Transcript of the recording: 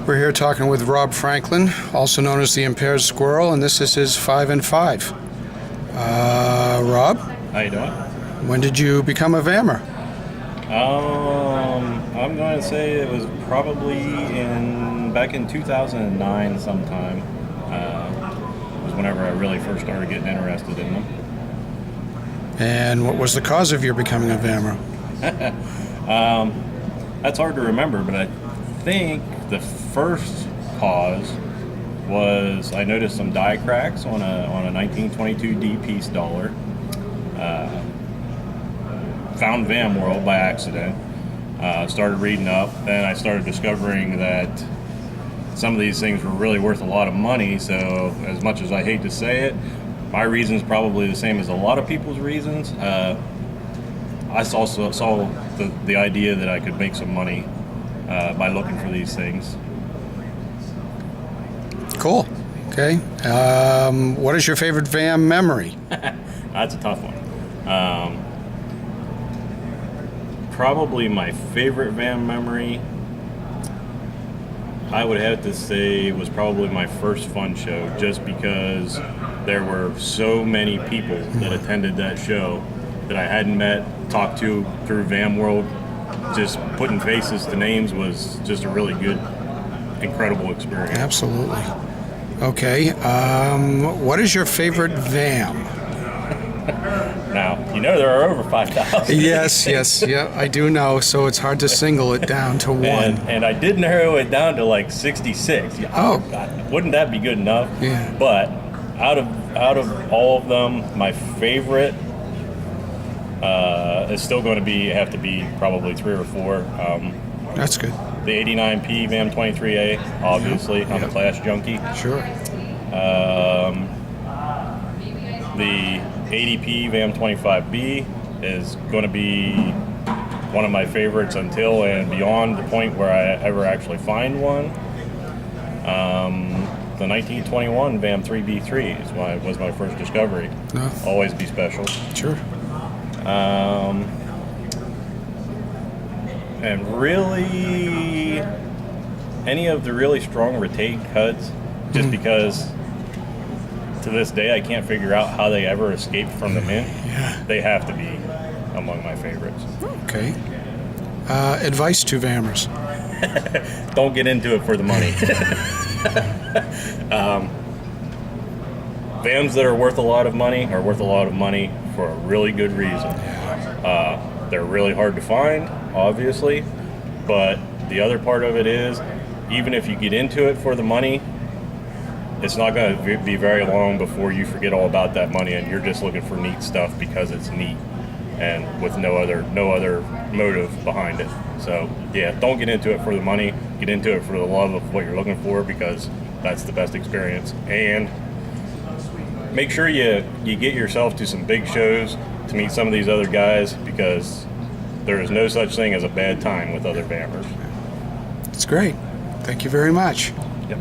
We're here talking with Rob Franklin, also known as the Impaired Squirrel, and this is his 5n5. Rob? How you doing? When did you become a VAMer? I'm going to say it was probably back in 2009 sometime. Was whenever I really first started getting interested in them. And what was the cause of your becoming a VAMer? That's hard to remember, but I think the first cause was I noticed some die cracks on a 1922 D piece dollar. Found VAM World by accident. Started reading up, then I started discovering that some of these things were really worth a lot of money. So as much as I hate to say it, my reason's probably the same as a lot of people's reasons. I saw the idea that I could make some money by looking for these things. Cool. Okay. What is your favorite VAM memory? That's a tough one. Probably my favorite VAM memory, I would have to say, was probably my first fun show, just because there were so many people that attended that show that I hadn't met, talked to through VAM World. Just putting faces to names was just a really good, incredible experience. Absolutely. Okay. What is your favorite VAM? Now, you know there are over 5,000. Yes, yeah, I do know, so it's hard to single it down to one. And I did narrow it down to like 66. Oh. God, wouldn't that be good enough? Yeah. But out of all of them, my favorite is still going to have to be probably 3 or 4. That's good. The 89P VAM 23A, obviously. Yep. I'm a class junkie. Sure. The 80P VAM 25B is going to be one of my favorites until and beyond the point where I ever actually find one. The 1921 VAM 3B3 was my first discovery. No. Always be special. Sure. And really, any of the really strong retake cuts, just because to this day I can't figure out how they ever escaped from the mint. Yeah. They have to be among my favorites. Okay. Advice to VAMers. Don't get into it for the money. VAMs that are worth a lot of money are worth a lot of money for a really good reason. They're really hard to find, obviously, but the other part of it is, even if you get into it for the money, it's not going to be very long before you forget all about that money and you're just looking for neat stuff because it's neat and with no other motive behind it. So yeah, don't get into it for the money. Get into it for the love of what you're looking for, because that's the best experience. And make sure you get yourself to some big shows to meet some of these other guys, because there is no such thing as a bad time with other VAMers. It's great. Thank you very much. Yep.